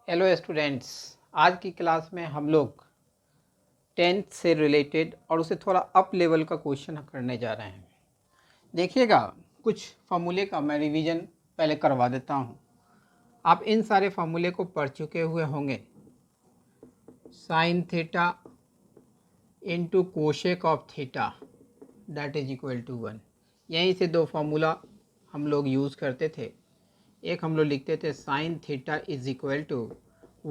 Hello students, आज की class में हम लोग 10th से रिलेटेड और उसे थोड़ा अप लेवल का क्वेश्चन करने जा रहे हैं। देखिएगा, कुछ फार्मूले का मैं रिवीजन पहले करवा देता हूँ। आप इन सारे फार्मूले को पढ़ चुके हुए होंगे। Sine theta into cosec of theta that is equal to 1। यहीं से दो फार्मूला हम लोग यूज़ करते थे। एक हम लोग लिखते थे sine theta is equal to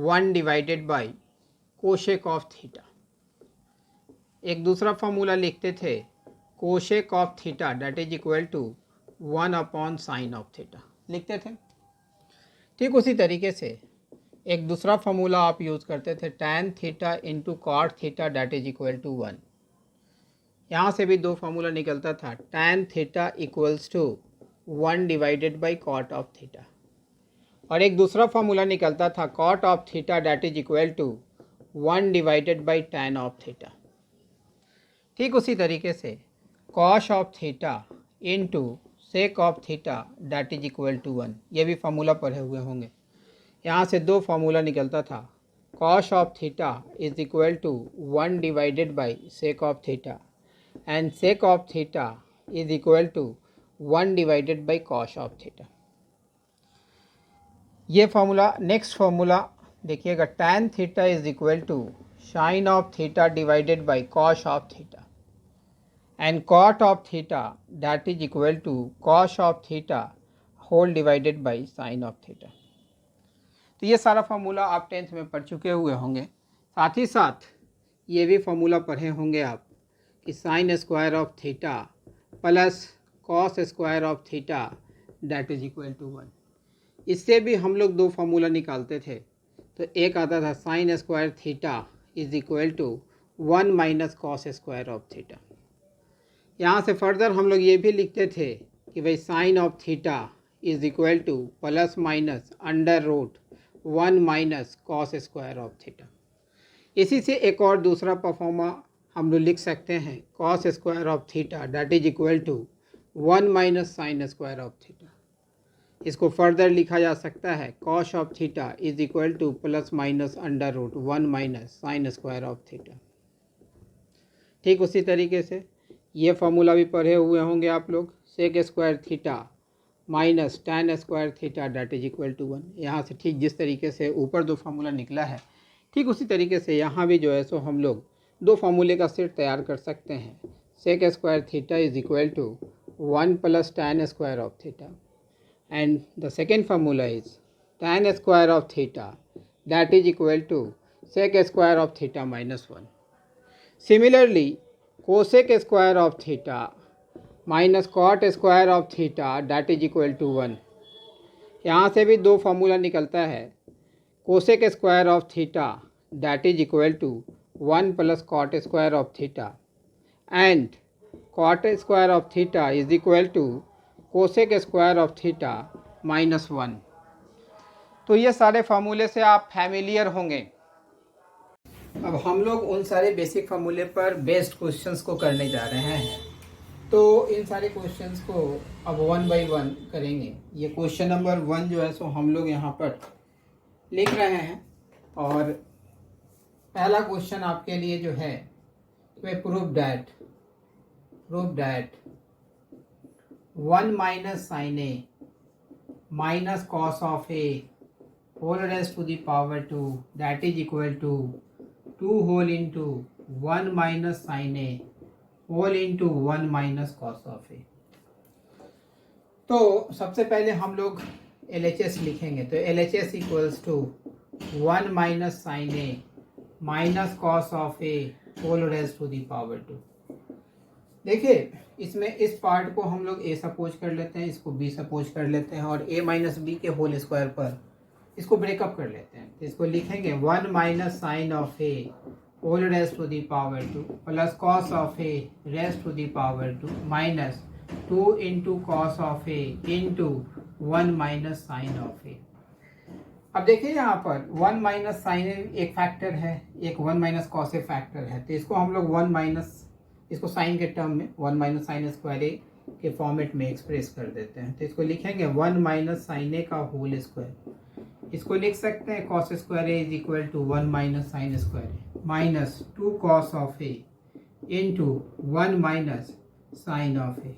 1 divided by cosec of theta. एक दूसरा फार्मूला लिखते थे cosec of theta that is equal to 1 upon sine of theta लिखते थे। ठीक उसी तरीके से एक दूसरा फार्मूला आप यूज़ करते थे tan theta into cot theta that is equal to 1। यहाँ से भी दो फार्मूला निकलता था, tan theta equals to 1 divided by cot of theta, और एक दूसरा फार्मूला निकलता था cot of theta that is equal to 1 divided by tan of theta. ठीक उसी तरीके से cos of theta into sec of theta that is equal to 1, ये भी फार्मूला पढ़े हुए होंगे। यहाँ से दो फार्मूला निकलता था, cos of theta is equal to 1 divided by sec of theta and sec of theta is equal to 1 divided by cos of theta. ये फार्मूला, नेक्स्ट फार्मूला देखिएगा, tan theta is equal to sine of theta divided by cos of theta and cot of theta that is equal to cos of theta whole divided by sine of theta. तो ये सारा formula आप 10th में पढ़ चुके हुए होंगे। साथ ही साथ ये भी फार्मूला पढ़े होंगे आप कि sine square of theta plus cos square of theta that is equal to 1। इससे भी हम लोग दो फार्मूला निकालते थे। तो एक आता था sine square theta is equal to 1 minus cos square of theta. यहाँ से फर्दर हम लोग ये भी लिखते थे कि भाई sine of theta is equal to plus minus under root 1 minus cos square of theta. इसी से एक और दूसरा परफॉर्मा हम लोग लिख सकते हैं, cos square of theta that is equal to 1 minus sine square of theta. इसको फर्दर लिखा जा सकता है cos of theta is equal to plus minus under root 1 minus sine square of theta. ठीक उसी तरीके से ये फार्मूला भी पढ़े हुए होंगे आप लोग, sec square theta minus tan square theta that is equal to 1। यहाँ से ठीक जिस तरीके से ऊपर दो फार्मूला निकला है, ठीक उसी तरीके से यहाँ भी जो है सो हम लोग दो फार्मूले का सेट तैयार कर सकते हैं। Sec square theta is equal to 1 plus tan square of theta and the second formula is tan square of theta that is equal to sec square of theta minus 1. Similarly, cosec square of theta minus cot square of theta that is equal to 1. यहाँ से भी दो formula निकलता है, cosec square of theta that is equal to 1 plus cot square of theta and cot square of theta is equal to cosec square of theta minus 1। तो ये सारे फार्मूले से आप फैमिलियर होंगे। अब हम लोग उन सारे बेसिक फार्मूले पर बेस्ड क्वेश्चंस को करने जा रहे हैं। तो इन सारे क्वेश्चंस को अब 1 बाय 1 करेंगे। ये क्वेश्चन नंबर 1 जो है सो हम लोग यहाँ पर लिख रहे हैं, और पहला क्वेश्चन आपके लिए जो है prove that 1 minus sin A minus cos of A whole raised to the power 2 that is equal to 2 whole into 1 minus sin A whole into 1 minus cos of A। तो सबसे पहले हम लोग LHS लिखेंगे। तो LHS equals to 1 minus sin A minus cos of A whole raised to the power 2। देखिए, इसमें इस पार्ट को हम लोग ए सपोज कर लेते हैं, इसको बी सपोज कर लेते हैं, और ए माइनस बी के होल स्क्वायर पर इसको ब्रेकअप कर लेते हैं। तो इसको लिखेंगे 1 minus sine of A whole raise to the power 2 plus cos of A raise to the power 2 minus 2 into cos of A into 1 minus sine of A. अब देखिए यहाँ पर 1 माइनस साइन एक फैक्टर है, एक 1 माइनस कॉस ए फैक्टर है। तो इसको हम लोग 1 माइनस, इसको साइन के टर्म में 1 माइनस साइन स्क्वायर ए के फॉर्मेट में एक्सप्रेस कर देते हैं। तो इसको लिखेंगे 1 माइनस साइन ए का होल स्क्वायर इसको लिख सकते हैं cos square A is equal to 1 minus sine square A minus 2 cos of A into 1 minus sine of ए।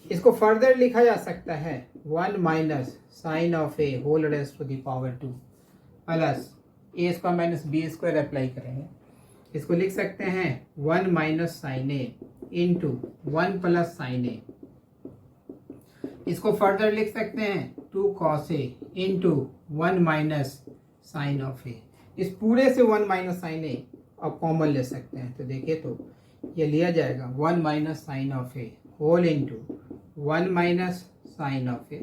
इसको फर्दर लिखा जा सकता है 1 minus sine of A whole rest to the power 2 plus A square minus B square apply करेंगे। इसको लिख सकते हैं 1 minus sine A into 1 plus sine A. इसको फर्दर लिख सकते हैं 2 cos A into 1 minus sine of A. इस पूरे से 1 माइनस साइन ए अब कॉमन ले सकते हैं, तो देखिए तो ये लिया जाएगा 1 minus sine of A whole into 1 minus sine of A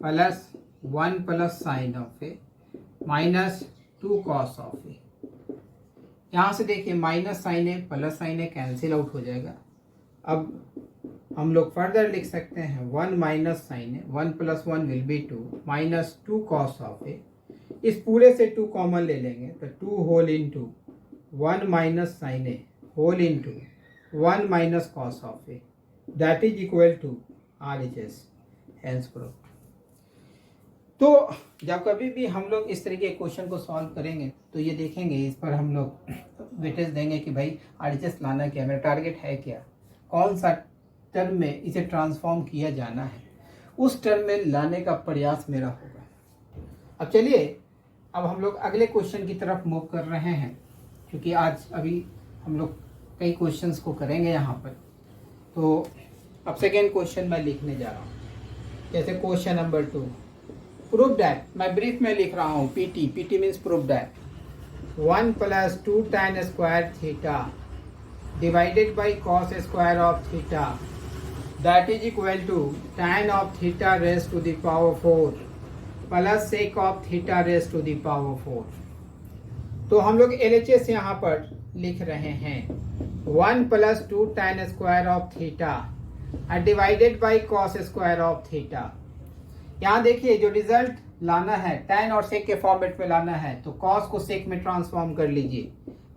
plus 1 plus sine of A minus 2 cos of ए। यहाँ से देखिए minus sine A plus sine A cancel out हो जाएगा। अब हम लोग फर्दर लिख सकते हैं 1 minus sine A 1 plus 1 will be 2 minus 2 cos of A. इस पूरे से 2 कॉमन ले लेंगे तो 2 whole into 1 minus sine A whole into 1 minus cos of A that is equal to RHS hence proved. तो जब कभी भी हम लोग इस तरीके के क्वेश्चन को सॉल्व करेंगे तो ये देखेंगे, इस पर हम लोग वेटेज देंगे कि भाई RHS लाना क्या, मेरा टारगेट है क्या, कौन सा टर्म में इसे ट्रांसफॉर्म किया जाना है, उस टर्म में लाने का प्रयास मेरा होगा। अब चलिए अब हम लोग अगले क्वेश्चन की तरफ मूव कर रहे हैं, क्योंकि आज अभी हम लोग कई क्वेश्चंस को करेंगे यहाँ पर। तो अब सेकेंड क्वेश्चन मैं लिखने जा रहा हूँ। जैसे क्वेश्चन नंबर 2, प्रूव दैट, मैं ब्रीफ में लिख रहा हूँ PT means prove that 1 plus 2 tan square theta divided by cos square of theta that is equal to tan of theta raise to the power 4 plus sec of theta raise to the power 4। तो हम लोग LHS यहाँ पर लिख रहे हैं 1 plus 2 tan square of theta divided by cos square of theta. यहाँ देखिए जो रिजल्ट लाना है tan और सेक के फॉर्मेट में लाना है, तो cos को सेक में ट्रांसफॉर्म कर लीजिए।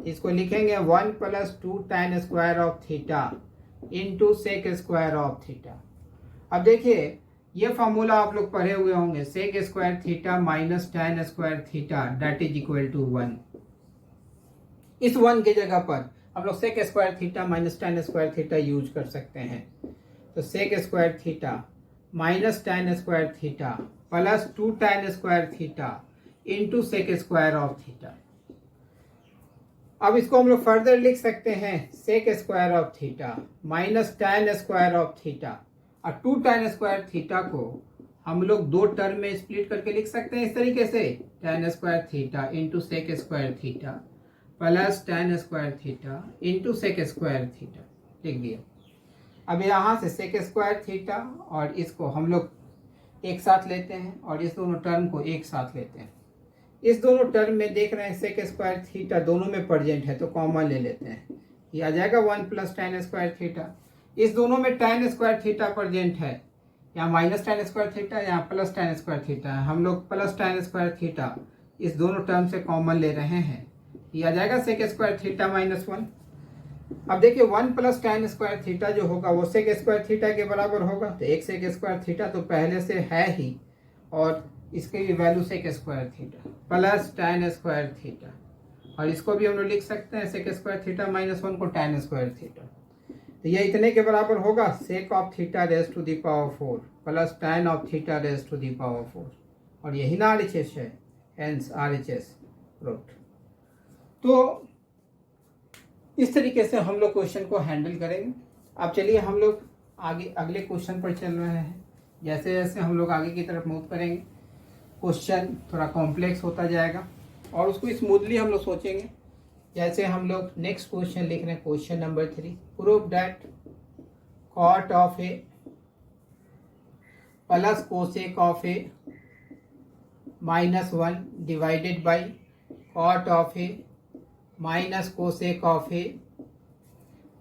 इसको लिखेंगे 1 plus 2 tan square of theta into sec square of theta. अब देखिए ये फॉर्मूला आप लोग पढ़े हुए होंगे, sec square theta minus tan square theta that is equal to 1। इस 1 की जगह पर हम लोग sec square theta minus tan square theta use कर सकते हैं। तो sec square theta minus tan square theta plus 2 tan square theta into sec square of theta. अब इसको हम लोग फर्दर लिख सकते हैं sec square of theta minus tan square of theta, और 2 tan स्क्वायर थीटा को हम लोग 2 टर्म में स्प्लिट करके लिख सकते हैं इस तरीके से, tan square theta into sec square theta plus tan square theta into sec square theta लिख दिया। अब यहाँ से सेक स्क्वायर थीटा और इसको हम लोग एक साथ लेते हैं और इस दोनों टर्म को एक साथ लेते हैं। इस दोनों टर्म में देख रहे हैं सेक स्क्वायर थीटा दोनों में प्रेजेंट है, तो कॉमन ले लेते हैं। ये आ जाएगा 1 प्लस tan स्क्वायर थीटा। इस दोनों में tan स्क्वायर थीटा प्रेजेंट है, यहाँ माइनस tan स्क्वायर थीटा, यहाँ प्लस tan स्क्वायर थीटा है। हम लोग प्लस tan स्क्वायर थीटा इस दोनों टर्म से कॉमन ले रहे हैं। ये आ जाएगा सेक स्क्वायर थीटा माइनस 1। अब देखिए 1 प्लस tan स्क्वायर थीटा जो होगा वो सेक स्क्वायर थीटा के बराबर होगा, तो एक सेक स्क्वायर थीटा तो पहले से है ही, और इसकी भी value sec square theta plus tan square theta, और इसको भी हम लोग लिख सकते हैं सेक स्क्वायर थीटा माइनस 1 को tan स्क्वायर थीटा। तो ये इतने के बराबर होगा sec of theta raise to the power 4 plus tan of theta raise to the power 4, और यही ना RHS है, हेंस RHS प्रूव्ड। तो इस तरीके से हम लोग क्वेश्चन को हैंडल करेंगे। अब चलिए हम लोग आगे अगले क्वेश्चन पर चल रहे हैं। जैसे जैसे हम लोग आगे की तरफ मूव करेंगे क्वेश्चन थोड़ा कॉम्प्लेक्स होता जाएगा और उसको स्मूथली हम लोग सोचेंगे। जैसे हम लोग नेक्स्ट क्वेश्चन लिख रहे हैं, question number 3, prove that cot of A plus cosec of A minus 1 divided by cot of A minus cosec of A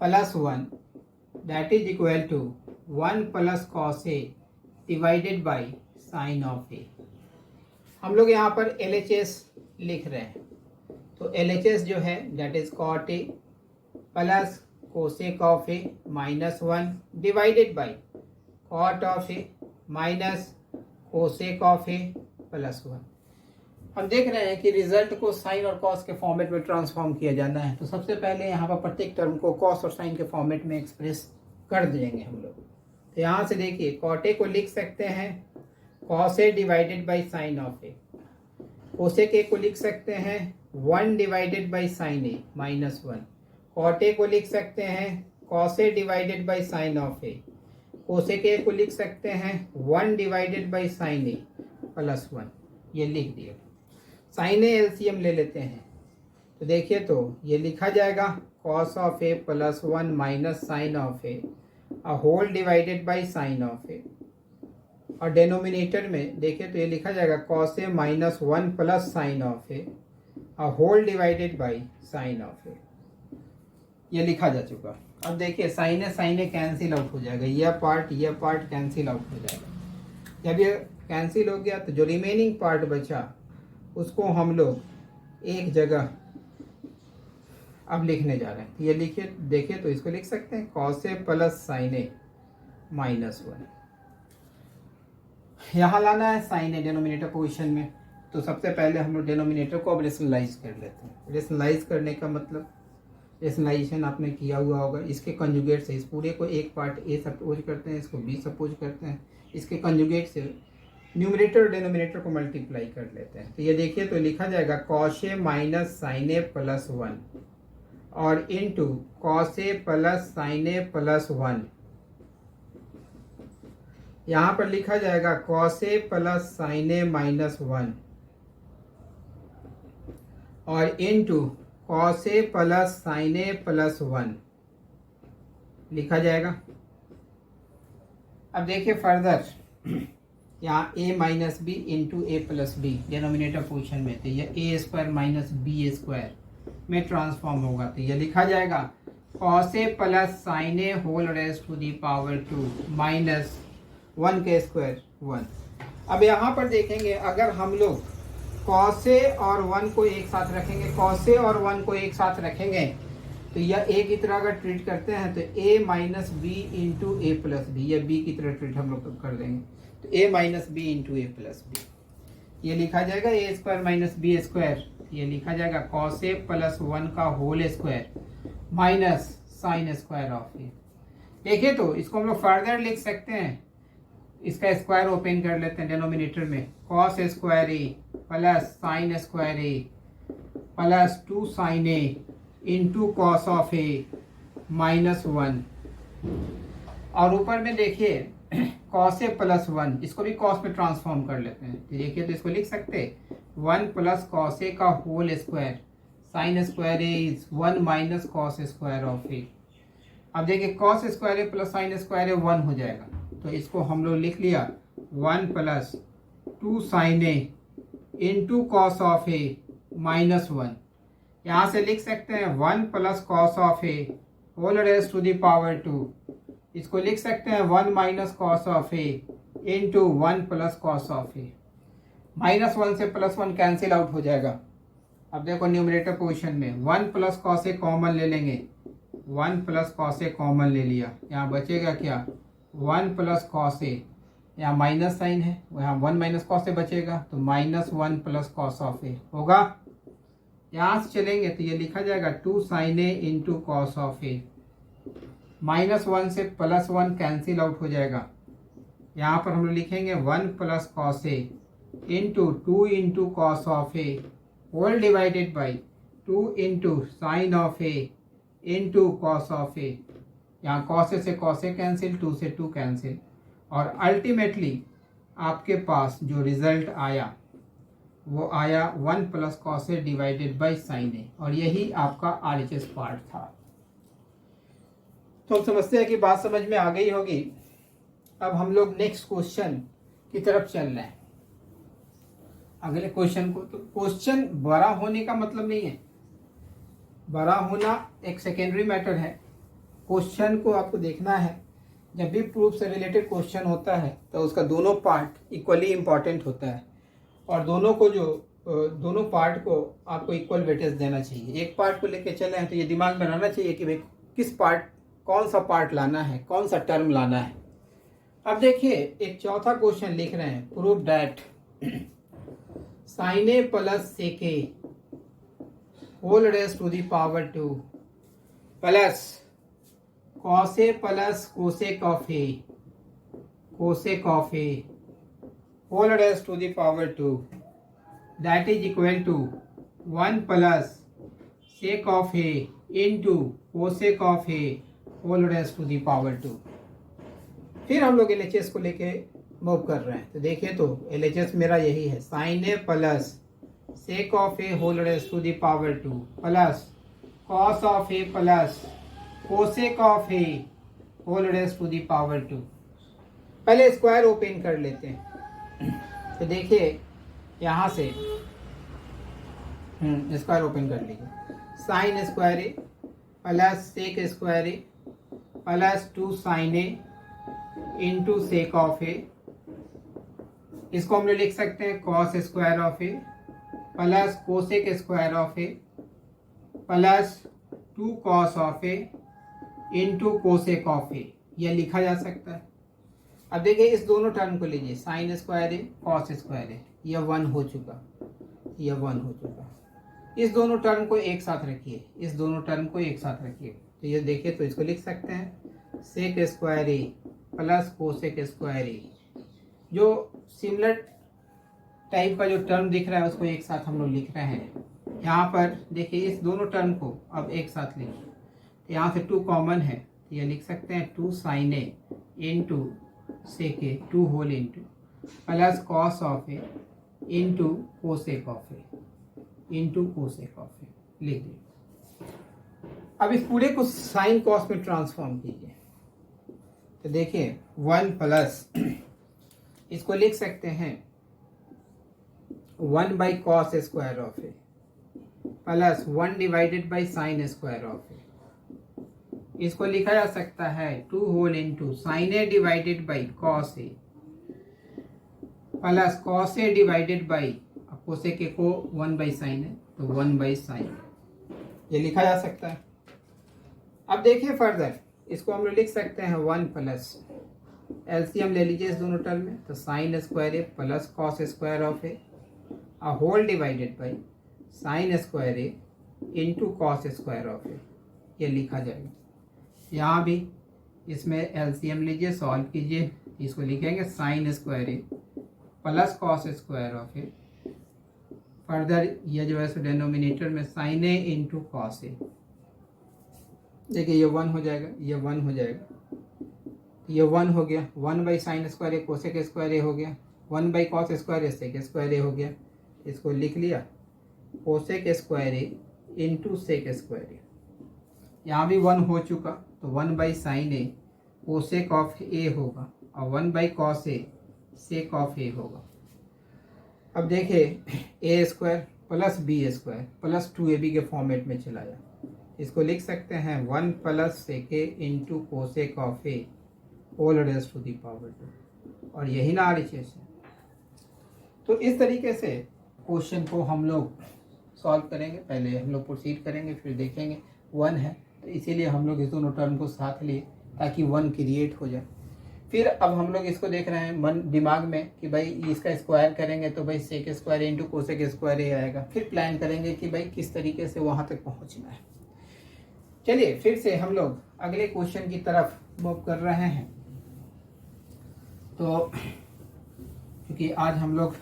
plus 1 that is equal to 1 plus cos A divided by sine of A. हम लोग यहाँ पर LHS लिख रहे हैं, तो LHS जो है that is cot A plus cosec of A minus 1 divided by cot of A minus cosec of A plus 1। हम देख रहे हैं कि रिजल्ट को साइन और कॉस के फॉर्मेट में ट्रांसफॉर्म किया जाना है। तो सबसे पहले यहाँ पर प्रत्येक टर्म को कॉस और साइन के फॉर्मेट में एक्सप्रेस कर देंगे हम लोग। तो यहाँ से देखिए कॉट ए को लिख सकते हैं cos A divided by sine of A, cosec ए को लिख सकते हैं 1 divided by sine A minus 1, cot A को लिख सकते हैं cos A divided by sine of A, cosec ए को लिख सकते हैं 1 divided by sine A plus 1, ये लिख दिया। साइन ए एलसीएम ले लेते हैं तो देखिए तो ये लिखा जाएगा cos of A plus 1 minus sine of A whole divided by sine of A, और डेनोमिनेटर में देखिए तो ये लिखा जाएगा cos A minus 1 plus sine of A whole divided by sine of ए, ये लिखा जा चुका। अब देखिए साइन ए कैंसिल आउट हो जाएगा, यह पार्ट कैंसिल आउट हो जाएगा। जब ये कैंसिल हो गया तो जो रिमेनिंग पार्ट बचा उसको हम लोग एक जगह अब लिखने जा रहे हैं। ये लिखिए देखिए तो इसको लिख सकते हैं cos A plus sine A minus 1, यहाँ लाना है साइन ए डिनोमिनेटर पोजीशन में। तो सबसे पहले हम लोग डिनोमिनेटर को अब रेशनलाइज कर लेते हैं। रेशनलाइज करने का मतलब रेशनलाइजेशन आपने किया हुआ होगा, इसके कंजुगेट से इस पूरे को एक पार्ट ए सपोज करते हैं, इसको बी सपोज करते हैं, इसके कंजुगेट से न्यूमरेटर और डिनोमिनेटर को मल्टीप्लाई कर लेते हैं। तो ये देखिए तो लिखा जाएगा cos A minus sine A plus 1 और इनटू कॉस ए प्लस साइन ए प्लस 1, यहाँ पर लिखा जाएगा cos A plus sine A minus 1 और इनटू कॉस ए प्लस साइन ए प्लस 1 लिखा जाएगा। अब देखिए फर्दर यहाँ a minus B into A plus B denominator position में, तो यह A square minus B square में ट्रांसफॉर्म होगा। तो यह लिखा जाएगा cos A plus sine A whole raise to the power 2 minus 1 के स्क्वायर 1। अब यहाँ पर देखेंगे अगर हम लोग कॉस ए और 1 को एक साथ रखेंगे, कॉस ए और 1 को एक साथ रखेंगे तो यह ए की तरह अगर ट्रीट करते हैं तो A minus B into A plus B, यह बी की तरह ट्रीट हम लोग कर देंगे। तो A minus B into A plus B, ये लिखा जाएगा A square minus B square, ये लिखा जाएगा कॉस ए प्लस 1 का whole square minus sine square of ए। देखिए तो इसको हम लोग फर्दर लिख सकते हैं, इसका स्क्वायर ओपन कर लेते हैं डिनोमिनेटर में, cos square A plus sine square A plus 2 sine A into cos of A minus 1, और ऊपर में देखिए कॉस ए प्लस 1, इसको भी कॉस में ट्रांसफॉर्म कर लेते हैं। तो देखिए तो इसको लिख सकते 1 प्लस कॉस ए का whole square sine square A is 1 minus cos square of A. अब देखिए cos square A plus sine square A 1 हो जाएगा, तो इसको हम लोग लिख लिया 1 plus 2 sine A into cos of A minus 1। यहाँ से लिख सकते हैं 1 plus cos of A whole raise to the power 2, इसको लिख सकते हैं 1 minus cos of A into 1 plus cos of A. Minus 1 से प्लस 1 कैंसिल आउट हो जाएगा। अब देखो न्यूमरेटर पोजीशन में 1 प्लस कॉस ए कॉमन ले लेंगे, 1 प्लस कॉस ए कॉमन ले लिया, यहाँ बचेगा क्या 1 प्लस कॉस ए, यहाँ माइनस साइन है यहाँ 1 माइनस कॉस ए बचेगा, तो माइनस 1 प्लस कॉस ऑफ ए होगा। यहाँ से चलेंगे तो ये लिखा जाएगा 2 sine A into cos of A, minus 1 से प्लस 1 कैंसिल आउट हो जाएगा। यहाँ पर हम लोग लिखेंगे 1 plus cos A into 2 into cos of A whole divided by 2 into sine of A into cos of ए। यहाँ कॉस ए से कॉस ए कैंसिल, 2 से 2 कैंसिल, और अल्टीमेटली आपके पास जो रिजल्ट आया वो आया 1 plus cos A divided by sine a, और यही आपका RHS पार्ट था। तो हम समझते हैं कि बात समझ में आ गई होगी। अब हम लोग नेक्स्ट क्वेश्चन की तरफ चल रहे हैं, अगले क्वेश्चन को। तो क्वेश्चन बड़ा होने का मतलब नहीं है, बड़ा होना एक सेकेंडरी मैटर है। क्वेश्चन को आपको देखना है, जब भी प्रूफ से रिलेटेड क्वेश्चन होता है तो उसका दोनों पार्ट इक्वली इम्पॉर्टेंट होता है, और दोनों पार्ट को आपको इक्वल वेटेज देना चाहिए। एक पार्ट को लेके चले हैं तो ये दिमाग में रहना चाहिए कि भाई किस पार्ट, कौन सा पार्ट लाना है, कौन सा टर्म लाना है। अब देखिए एक चौथा क्वेश्चन लिख रहे हैं, prove that sine A plus sec A whole raise to the power 2 plus cos A plus cosec of A whole raise to the power 2 that is equal to 1 plus sec of A into cosec of A whole raise to the power 2। फिर हम लोग LHS को लेके move कर रहे हैं। तो देखिए, तो LHS मेरा यही है, sine A plus sec of A whole raise to the power 2 plus cos of A plus cosec of A whole raise to the power 2। पहले स्क्वायर ओपन कर लेते हैं। तो देखिए यहाँ से स्क्वायर ओपन कर लीजिए। Sine square A plus sec square A plus 2 sine A into sec of ए, इसको हम लोग लिख सकते हैं cos square of A plus cosec square of A plus 2 cos of A into cosec of a, यह लिखा जा सकता है। अब देखिए इस दोनों टर्म को लीजिए, साइन स्क्वायर ए कॉस स्क्वायर ए, यह 1 हो चुका, यह 1 हो चुका। इस दोनों टर्म को एक साथ रखिए, इस दोनों टर्म को एक साथ रखिए। तो ये देखिए, तो इसको लिख सकते हैं सेक स्क्वायर ए प्लस कोसेक स्क्वायर ए। जो सिमिलर टाइप का जो टर्म दिख रहा है उसको एक साथ हम लोग लिख रहे हैं। यहाँ पर देखिए इस दोनों टर्म को अब एक साथ लिखिए। तो यहाँ से 2 कॉमन है, तो ये लिख सकते हैं 2 sine A into sec a 2 whole into plus cos of A into cosec of A into cosec of a, लिख दिए। अब इस पूरे को साइन कॉस में ट्रांसफॉर्म कीजिए। तो देखिए 1 प्लस, इसको लिख सकते हैं 1 by cos square of A plus 1 divided by sine square of ए। इसको लिखा जा सकता है 2 whole into sine a divided by cos A plus cos A divided by cosec ए को 1 बाई साइन है, तो 1 बाई साइन, ये लिखा जा सकता है। अब देखिए फर्दर, इसको हम लोग लिख सकते हैं 1 प्लस एलसीएम ले लीजिए इस दोनों टर्म में, तो sine square A plus cos square of A whole divided by sine square a into cos square of ए, ये लिखा जाएगा। यहाँ भी इसमें एलसीएम लीजिए, सॉल्व कीजिए, इसको लिखेंगे sine square A plus cos square of A, further ये जो है सो डेनोमिनेटर में sign A into cos A. देखिए ये 1 हो जाएगा, ये 1 हो जाएगा, ये 1 हो गया, 1 by sine square a cosec square a हो गया, 1 by cos square a sec square a हो गया। इसको लिख लिया cosec square a into sec square a. यहाँ भी 1 हो चुका, तो 1 by sine a cosec of ए होगा और 1 by cos a sec of ए होगा। अब देखिए a square plus B square plus 2ab के फॉर्मेट में चला जाए। इसको लिख सकते हैं 1 plus sec A into cosec of A whole raise to the power 2, और यही ना RHS है। तो इस तरीके से क्वेश्चन को हम लोग सॉल्व करेंगे। पहले हम लोग प्रोसीड करेंगे, फिर देखेंगे 1 है, तो इसीलिए हम लोग इस दोनों टर्म को साथ लिए ताकि 1 क्रिएट हो जाए। फिर अब हम लोग इसको देख रहे हैं मन दिमाग में कि भाई इसका स्क्वायर करेंगे तो भाई sec square into cosec square a आएगा। फिर प्लान करेंगे कि भाई किस तरीके से वहाँ तक पहुँचना है। चलिए फिर से हम लोग अगले क्वेश्चन की तरफ मूव कर रहे हैं। तो क्योंकि आज हम लोग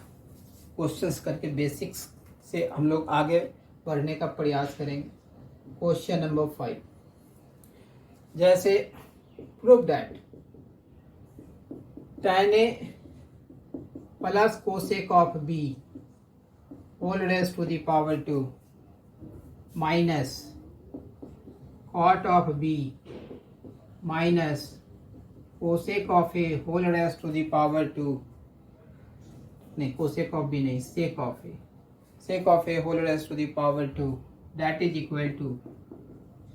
क्वेश्चंस करके बेसिक्स से हम लोग आगे बढ़ने का प्रयास करेंगे। क्वेश्चन नंबर 5, जैसे prove that tan a plus cosec of b whole raise to the power 2 minus cot of b minus cosec of a whole raise to the power 2, नहीं कोसेक ऑफ b नहीं, sec of a whole raise to the power 2 that is equal to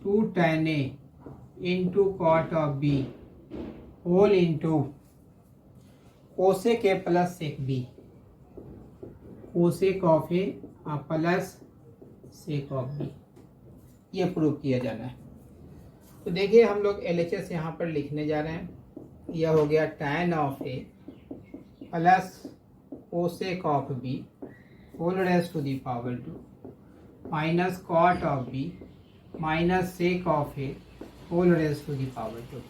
2 tan a into cot of b whole into cosec A plus sec B, cosec of A plus sec of b, ये prove किया जाना है। तो देखिए हम लोग LHS यहाँ पर लिखने जा रहे हैं। यह हो गया tan of A plus cosec of B whole raise to the power 2 minus cot of B minus sec of A whole raise to the power 2।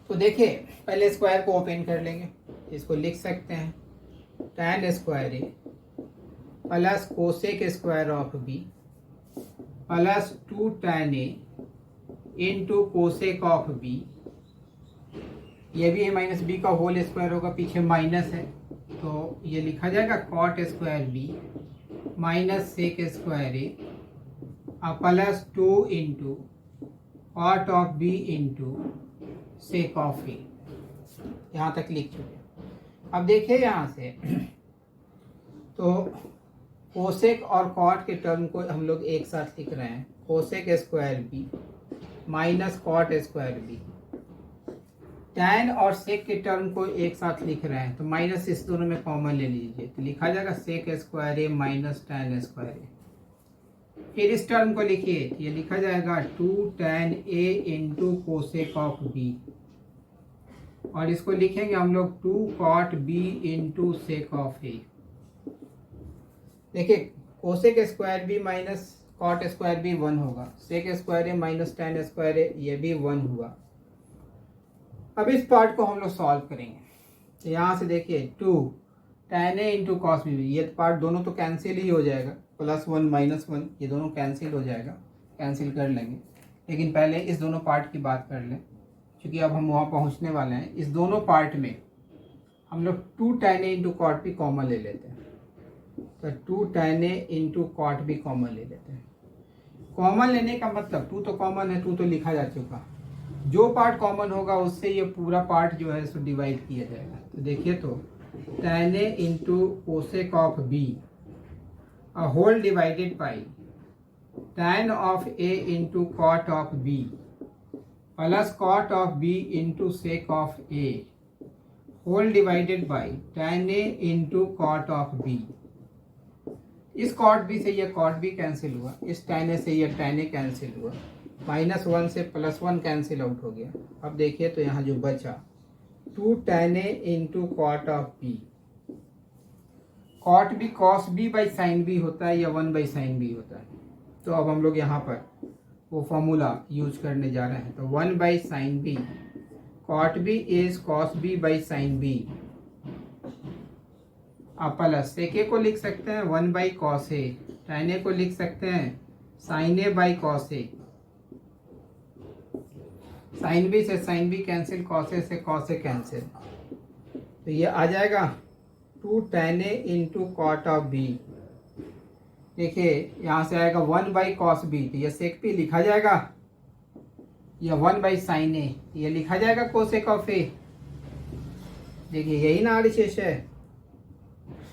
तो देखिए पहले स्क्वायर को ओपन कर लेंगे, इसको लिख सकते हैं tan square A plus cosec square of b plus 2 tan a into cosec of b, ये भी है माइनस बी का होल स्क्वायर होगा, पीछे माइनस है तो ये लिखा जाएगा cot square B minus sec square A plus 2 into cot of b into sec of ए। यहाँ तक लिख चुके। अब देखिए यहाँ से तो कोसेक और कॉट के टर्म को हम लोग एक साथ लिख रहे हैं, cosec square B minus cot square B. Tan और सेक के टर्म को एक साथ लिख रहे हैं तो माइनस इस दोनों में कॉमन ले लीजिए, तो लिखा जाएगा सेक स्क्वायर ए माइनस टैन स्क्वायर ए। फिर इस टर्म को लिखिए, ये लिखा जाएगा 2 tan a into cosec of b, और इसको लिखेंगे हम लोग 2 cot b into sec of ए। देखिए cosec square B minus cot square b 1 होगा, sec square A minus tan square a ये भी 1 हुआ। अब इस पार्ट को हम लोग सॉल्व करेंगे, तो यहाँ से देखिए 2 tan a into cos B, ये पार्ट दोनों तो कैंसिल ही हो जाएगा, +1 -1 ये दोनों कैंसिल हो जाएगा, कैंसिल कर लेंगे। लेकिन पहले इस दोनों पार्ट की बात कर लें, क्योंकि अब हम वहाँ पहुँचने वाले हैं। इस दोनों पार्ट में हम लोग 2 tan a इंटू कॉट भी कॉमन ले लेते हैं, तो 2 tan a इंटू कॉट भी कॉमन ले लेते हैं। कॉमन लेने का मतलब 2 तो कॉमन है, 2 तो लिखा जा चुका, जो पार्ट कॉमन होगा उससे ये पूरा पार्ट जो है सो डिवाइड किया जाएगा। तो देखिए तो tan a into cosec of B whole divided by tan of a into cot of b plus cot of b into sec of a whole divided by tan a into cot of b। इस cot b से यह cot b cancel हुआ, इस tan a से यह tan a cancel हुआ, -1 से +1 cancel out हो गया। अब देखिए तो यहाँ जो बचा 2 tan a into cot of b, cot B cos B by sine B होता है या 1 बाई साइन बी होता है। तो अब हम लोग यहाँ पर वो फॉर्मूला यूज करने जा रहे हैं, तो 1 by sine B cot B is cos B by sine B, आप प्लस सेक ए को लिख सकते हैं 1 by cos A, tan A को लिख सकते हैं sine A by cos A, sine B से sine B cancel, cos A से कॉस ए कैंसिल, तो ये आ जाएगा 2 tan a into cot of B. देखिए यहाँ से आएगा 1 बाई कॉस बी, तो ये सेक पी लिखा जाएगा, या 1 बाई साइन ए ये लिखा जाएगा कोसेक ऑफ ए। देखिए यही ना RHS है,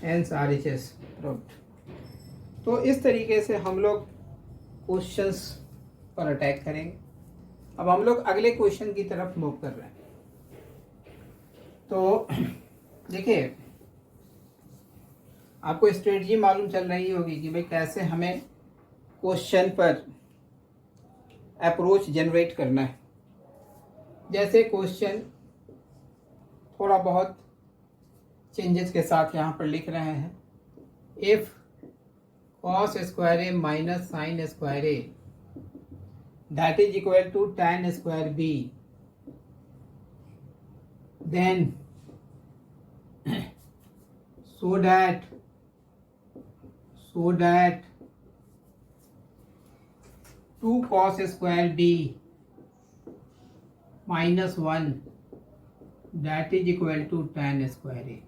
हेंस RHS प्रूव्ड। तो इस तरीके से हम लोग क्वेश्चंस पर अटैक करेंगे। अब हम लोग अगले क्वेश्चन की तरफ मूव कर रहे हैं। तो देखिए आपको स्ट्रेटजी मालूम चल रही होगी कि भाई कैसे हमें क्वेश्चन पर अप्रोच जनरेट करना है। जैसे क्वेश्चन थोड़ा बहुत चेंजेस के साथ यहाँ पर लिख रहे हैं, if cos square A minus sine square A that is equal to tan square B, then so that 2 cos square b minus 1 that is equal to tan square a।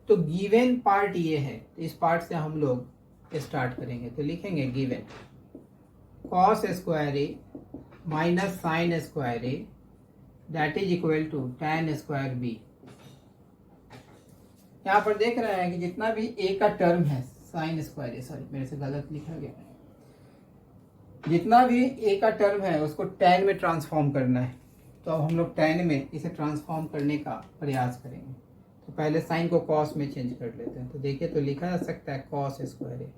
तो गिवन पार्ट ये है, तो इस part से हम लोग start करेंगे। तो लिखेंगे given cos square A minus sine square A that is equal to tan square B. यहाँ पर देख रहे हैं कि जितना भी a का टर्म है साइन स्क्वायर, सॉरी मेरे से गलत लिखा गया, जितना भी a का टर्म है उसको tan में ट्रांसफॉर्म करना है। तो अब हम लोग tan में इसे ट्रांसफॉर्म करने का प्रयास करेंगे। तो पहले साइन को cos में चेंज कर लेते हैं। तो देखिए तो लिखा जा सकता है cos स्क्वायर ए,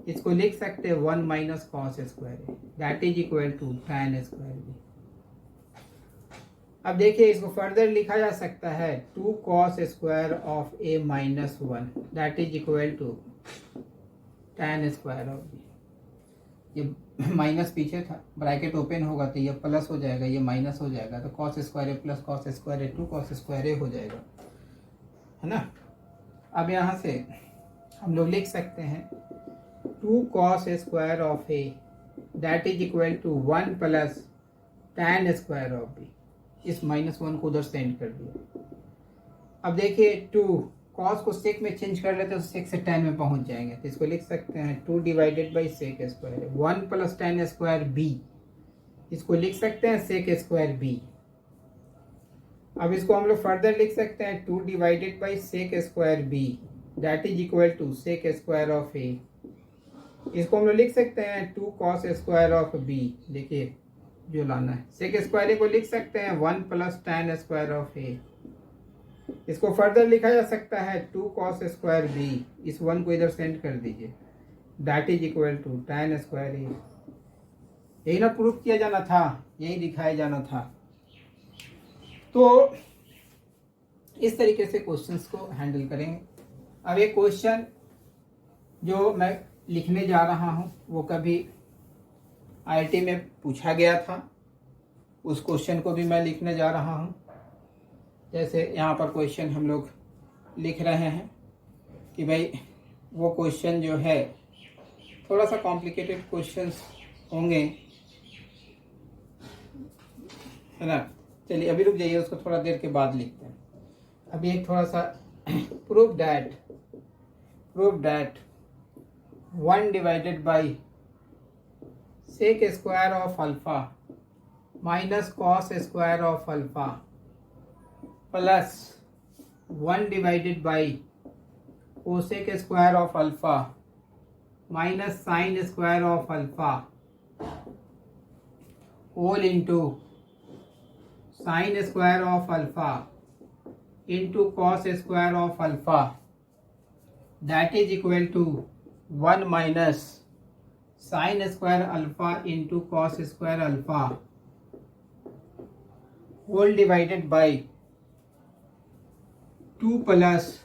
इसको लिख सकते हैं 1 minus cos square A that is equal to tan square B. अब देखिए इसको फर्दर लिखा जा सकता है 2 cos square of a minus 1 that is equal to tan square of b। ये माइनस पीछे था, ब्रैकेट ओपन होगा तो ये प्लस हो जाएगा, ये माइनस हो जाएगा, तो cos square a plus cos square a 2 cos square a हो जाएगा, है ना। अब यहाँ से हम लोग लिख सकते हैं 2 cos square of a that is equal to 1 plus tan square of b। इस -1 को उधर सेंड कर दिया। अब देखिए 2 cos को sec में चेंज कर लेते तो sec से tan में पहुंच जाएंगे, तो इसको लिख सकते हैं 2 divided by sec square 1 plus tan square b, इसको लिख सकते हैं sec स्क्वायर b। अब इसको हम लोग फर्दर लिख सकते हैं 2 divided by sec square b that is equal to sec square of a। इसको हम लोग लिख सकते हैं 2 cos स्क्वायर ऑफ b। देखिए जो लाना है sec स्क्वायर को लिख सकते हैं 1 plus tan square of a। इसको फर्दर लिखा जा सकता है 2 cos स्क्वायर b, इस 1 को इधर सेंड कर दीजिए, that is equal to tan square a। यही ना प्रूफ किया जाना था, यही दिखाया जाना था। तो इस तरीके से क्वेश्चंस को हैंडल करेंगे। अब एक क्वेश्चन जो मैं लिखने जा रहा हूँ वो कभी IIT में पूछा गया था, उस क्वेश्चन को भी मैं लिखने जा रहा हूँ। जैसे यहाँ पर क्वेश्चन हम लोग लिख रहे हैं कि भाई वो क्वेश्चन जो है थोड़ा सा कॉम्प्लिकेटेड क्वेश्चंस होंगे, है ना। चलिए अभी रुक जाइए, उसको थोड़ा देर के बाद लिखते हैं। अभी एक थोड़ा सा prove that 1 divided by sec square of alpha minus cos square of alpha plus 1 divided by cosec square of alpha minus sin square of alpha whole into sin square of alpha into cos square of alpha that is equal to 1 minus sin square alpha into cos square alpha whole divided by 2 plus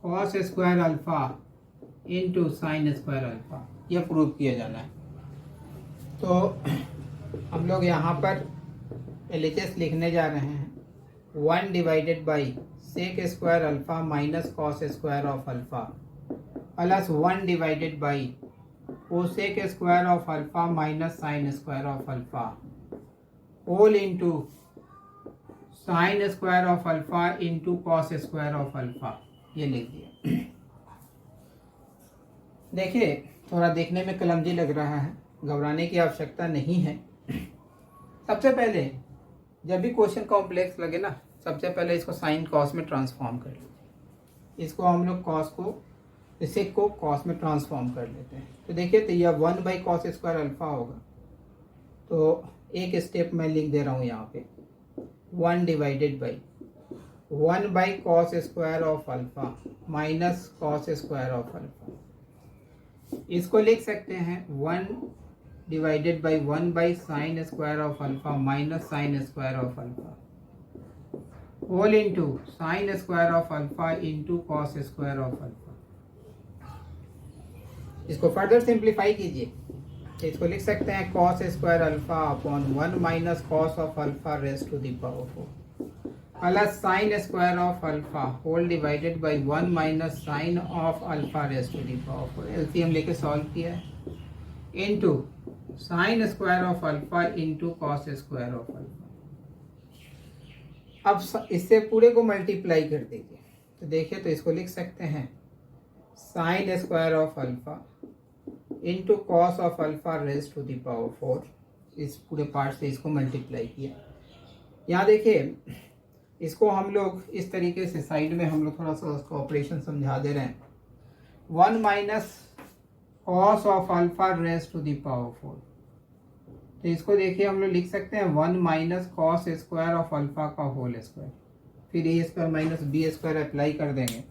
cos square alpha into sin square alpha. यह prove किया जाना है। तो हम लोग यहाँ पर LHS लिखने जा रहे हैं 1 divided by sec square alpha minus cos square of alpha plus 1 divided by cosec square of alpha minus sin square of alpha whole into sin square of alpha into cos square of alpha. ये लिख दिया। देखिए थोड़ा देखने में कलमजी लग रहा है, घबराने की आवश्यकता नहीं है। सबसे पहले जब भी क्वेश्चन कॉम्प्लेक्स लगे ना, सबसे पहले इसको साइन कॉस में ट्रांसफॉर्म कर लीजिए। इसको हम लोग कॉस को सेक को कॉस में ट्रांसफॉर्म कर लेते हैं। तो देखिए तो यह 1 बाई कॉस स्क्वायर अल्फा होगा। तो एक स्टेप मैं लिख दे रहा हूँ यहाँ पे 1 divided by 1 by cos square of alpha minus cos square of alpha. इसको लिख सकते हैं 1 divided by 1 by sine square of alpha minus sine square of alpha whole into sine square of alpha into cos square of alpha. इसको further simplify कीजिए तो इसको लिख सकते हैं cos square alpha upon 1 minus cos of alpha raise to the power 4 plus sine square of alpha whole divided by 1 minus sine of alpha raise to the power 4। LCM लेके solve किया है into sine square of alpha into cos square of alpha. अब इससे पूरे को multiply कर दीजिए तो देखिए तो इसको लिख सकते हैं sine square of alpha into cos of alpha raise to the power 4। इस पूरे पार्ट से इसको मल्टीप्लाई किया। यहाँ देखिए इसको हम लोग इस तरीके से साइड में हम लोग थोड़ा सा उसको ऑपरेशन समझा दे रहे हैं। 1 minus cos of alpha raise to the power 4। तो इसको देखिए हम लोग लिख सकते हैं 1 minus cos square of alpha का होल स्क्वायर, फिर a square minus B square apply कर देंगे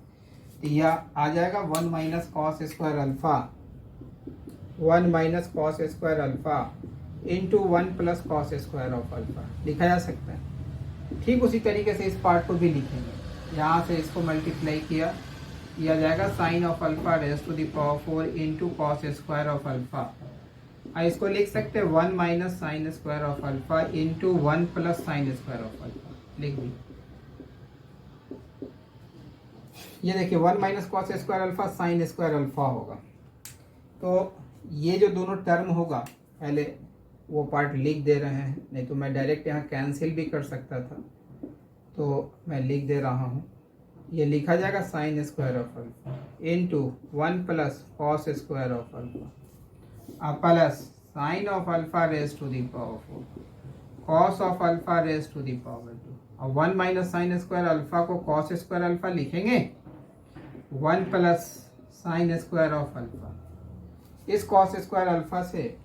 तो यह आ जाएगा 1 minus cos square alpha 1 minus cos square alpha into 1 plus cos square of alpha लिखा जा सकता है। ठीक उसी तरीके से इस पार्ट को भी लिखेंगे। यहाँ से इसको मल्टीप्लाई किया जाएगा sine of alpha raise to the power 4 into cos square of alpha. इसको लिख सकते हैं 1 minus sine square of alpha into 1 plus sine square of alpha. लिख दी। ये देखिए 1 minus cos square alpha sine square alpha होगा। तो ये जो दोनों टर्म होगा, पहले वो पार्ट लिख दे रहे हैं, नहीं तो मैं डायरेक्ट यहाँ कैंसिल भी कर सकता था, तो मैं लिख दे रहा हूँ। ये लिखा जाएगा sine square of alpha into 1 plus cos square of alpha plus sine of alpha raise to the power 4 cos of alpha raise to the power 2। अब 1 माइनस साइन स्क्वायर अल्फा को कॉस स्क्वायर अल्फा लिखेंगे, 1 plus sine square of alpha. इस cos square alpha से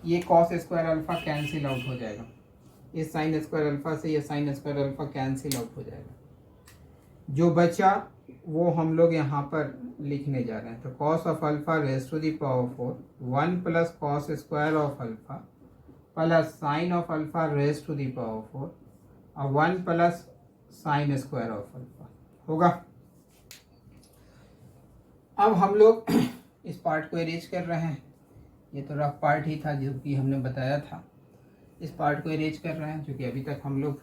ये cos square alpha cancel out हो जाएगा, इस sine square alpha से ये sine square alpha cancel out हो जाएगा। जो बचा वो हम लोग यहाँ पर लिखने जा रहे हैं। तो cos of alpha raise to the power 4 1 plus cos square of alpha plus sine of alpha raise to the power 4 और 1 plus sine square of alpha होगा। अब हम लोग इस पार्ट को इरेज कर रहे हैं। ये तो रफ पार्ट ही था जो कि हमने बताया था। इस पार्ट को इरेज कर रहे हैं क्योंकि अभी तक हम लोग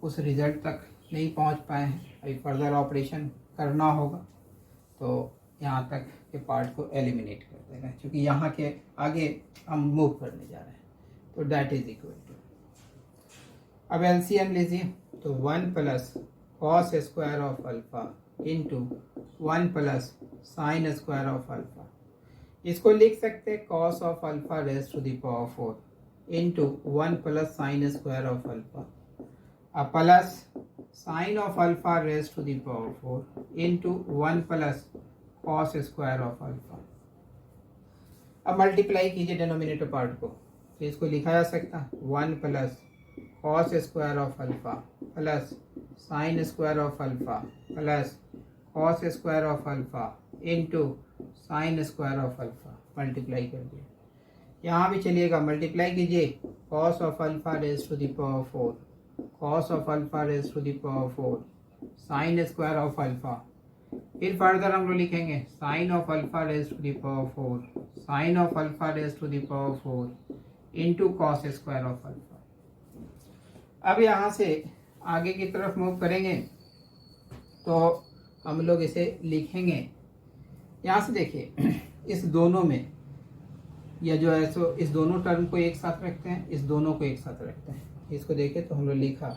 उस रिजल्ट तक नहीं पहुंच पाए हैं, अभी फर्दर ऑपरेशन करना होगा। तो यहाँ तक के पार्ट को एलिमिनेट कर दे रहे हैं क्योंकि यहाँ के आगे हम मूव करने जा रहे हैं। तो डैट इज इक्वल टू, अब एलसीएम लीजिए, तो 1 plus cos square of alpha into 1 plus sine square of alpha. इसको लिख सकते हैं cos of alpha raise to the power 4 into 1 plus sine square of alpha plus sine of alpha raise to the power 4 into 1 plus cos square of alpha. अब multiply कीजिए denominator part को, तो इसको लिखा जा सकता है 1 plus cos square of alpha plus sine square of alpha plus cos square of alpha into sine square of alpha. Multiply कर दिया। यहाँ भी चलिएगा, मल्टीप्लाई कीजिए cos of alpha raise to the power 4 cos of alpha raise to the power 4 sine square of alpha. फिर further हम लोग लिखेंगे sine of alpha raise to the power 4 sine of alpha raise to the power 4 into cos square of alpha. अब यहाँ से आगे की तरफ मूव करेंगे तो हम लोग इसे लिखेंगे। यहाँ से देखिए इस दोनों में या जो है सो इस दोनों टर्म को एक साथ रखते हैं, इस दोनों को एक साथ रखते हैं। इसको देखें तो हम लोग लिखा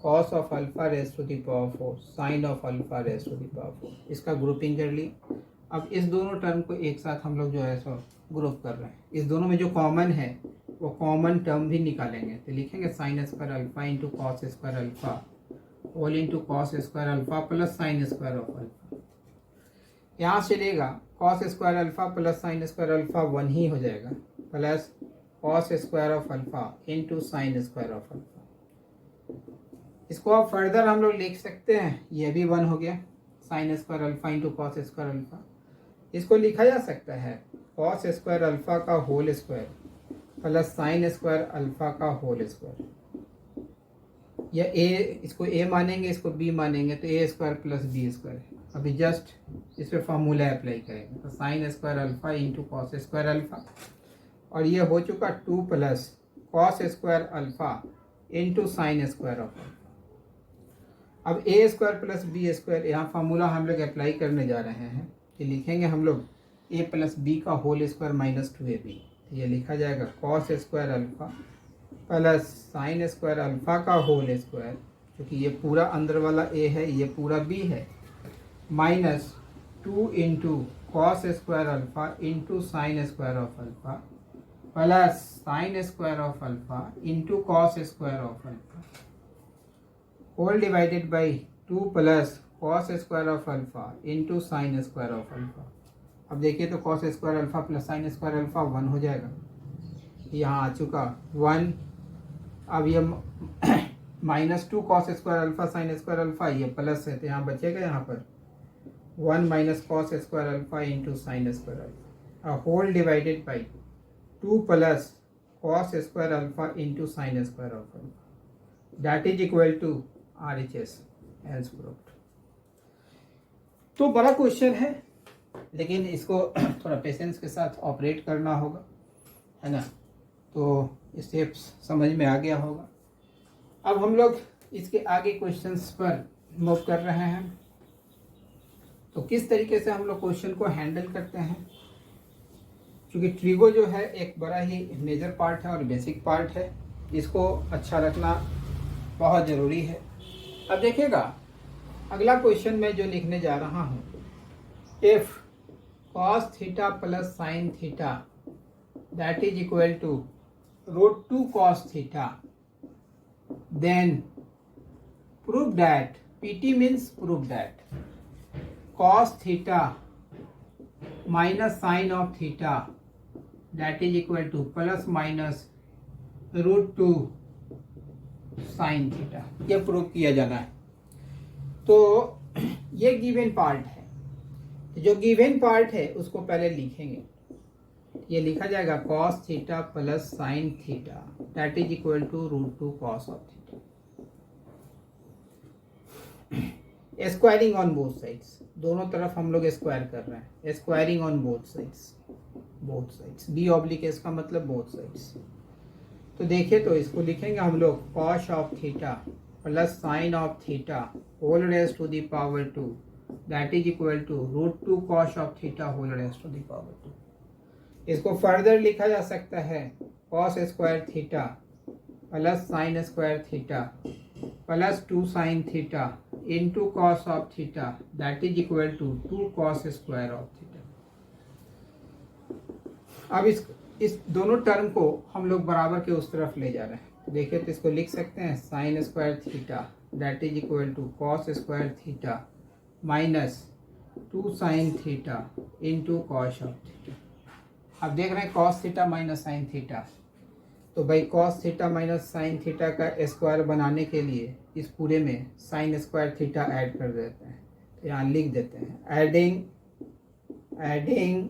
cos of alpha raise to the power 4 sine of alpha raise to the power 4, इसका ग्रुपिंग कर लिया। अब इस दोनों टर्म को एक साथ हम लोग जो है सो ग्रुप कर रहे हैं। इस दोनों में जो कॉमन है वो कॉमन टर्म भी निकालेंगे, तो लिखेंगे sine square alpha into cos square alpha whole into cos square alpha plus sine square of alpha. यहाँ चलेगा cos square alpha plus sine square alpha 1 ही हो जाएगा, plus cos square of alpha into sine square of alpha. इसको अब further हम लोग लिख सकते हैं, ये भी 1 हो गया, sine square alpha into cos square alpha. इसको लिखा जा सकता है कॉस स्क्वायर अल्फा का whole square plus sine square alpha का होल स्क्वायर। या ए, इसको ए मानेंगे, इसको बी मानेंगे, तो ए स्क्वायर प्लस बी स्क्वायर। अभी जस्ट इस पर फॉर्मूला अप्लाई करेंगे, तो sine square alpha into cos square alpha, और ये हो चुका 2 plus cos square alpha into sine square of alpha. अब ए स्क्वायर प्लस बी स्क्वायर, यहाँ फार्मूला हम लोग अप्लाई करने जा रहे हैं कि लिखेंगे हम लोग ए प्लस बी का होल स्क्वायर माइनस 2ab। ये लिखा जाएगा cos square alpha plus sine square alpha का होल स्क्वायर, क्योंकि ये पूरा अंदर वाला ए है, ये पूरा बी है, minus 2 into cos square alpha into sine square of alpha plus sine square of alpha into cos square of alpha whole divided by 2 plus cos square of alpha into sine square of alpha. अब देखिए तो cos square alpha plus sine square alpha 1 हो जाएगा, यहाँ आ चुका 1। अब ये minus 2 cos square alpha sine square alpha, ये प्लस है तो यहाँ बचेगा यहाँ पर 1 minus cos square alpha into sine square alpha whole divided by 2 plus cos square alpha into sine square of alpha. That is equal to RHS as proved. तो बड़ा question है, लेकिन इसको थोड़ा पेशेंस के साथ ऑपरेट करना होगा, है ना। तो स्टेप्स समझ में आ गया होगा। अब हम लोग इसके आगे क्वेश्चंस पर मूव कर रहे हैं। तो किस तरीके से हम लोग क्वेश्चन को हैंडल करते हैं, क्योंकि ट्रिगो जो है एक बड़ा ही मेजर पार्ट है और बेसिक पार्ट है, इसको अच्छा रखना बहुत ज़रूरी है। अब देखिएगा अगला क्वेश्चन मैं जो लिखने जा रहा हूँ, if cos theta plus sine theta that is equal to √2 cos theta, then prove that, PT means prove that cos theta minus sine of theta that is equal to plus minus √2 sine theta, ये prove किया जाना है। तो ये given part है, जो given part है उसको पहले लिखेंगे। ये लिखा जाएगा cos theta plus sine theta that is equal to √2 cos of theta, squaring on both sides, दोनों तरफ हम लोग स्क्वायर कर रहे हैं, squaring on both sides, B oblique S का मतलब बोथ साइड्स। तो देखिए, तो इसको लिखेंगे हम लोग cos of theta plus sine of theta whole raise to the power 2 that is equal to √2 cos of theta whole raise to the power 2। इसको फर्दर लिखा जा सकता है cos square theta plus sine square theta plus 2 sine theta into cos of theta that is equal to 2 cos square of theta. अब इस दोनों term को हम लोग बराबर के उस तरफ ले जा रहे हैं। देखिए, तो इसको लिख सकते हैं sine square theta that is equal to cos square theta minus 2 sine theta into cos of theta. अब देख रहे हैं cos theta minus sine theta, तो भाई cos theta minus sine theta का स्क्वायर बनाने के लिए इस पूरे में साइन स्क्वायर थीटा ऐड कर देते हैं। तो यहाँ लिख देते हैं adding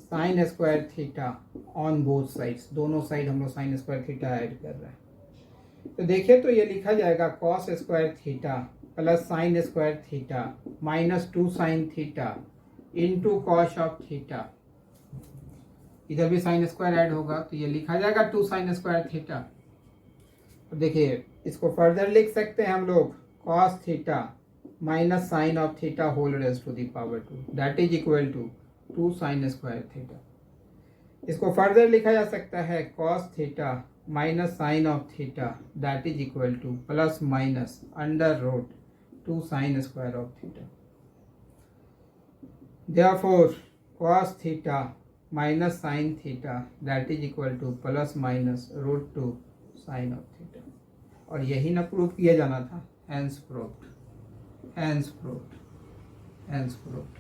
sign square theta on both sides, दोनों साइड हम लोग साइन स्क्वायर थीटा ऐड कर रहे हैं। तो देखिए, तो ये लिखा जाएगा cos square theta plus sine square theta minus 2 sine theta into cos of theta, इधर भी साइन स्क्वायर ऐड होगा तो ये लिखा जाएगा 2 साइन स्क्वायर थीटा। तो देखिए, इसको फर्दर लिख सकते हैं हम लोग cos theta minus sine of theta whole raise to the power 2 that is equal to 2 sine square theta. इसको फर्दर लिखा जा सकता है cos theta minus sine of theta that is equal to plus minus under root 2 sine square of theta. Therefore cos theta minus sine theta that is equal to plus minus √2 sine of theta. और यही ना prove किया जाना था, hence proved, hence proved, hence proved.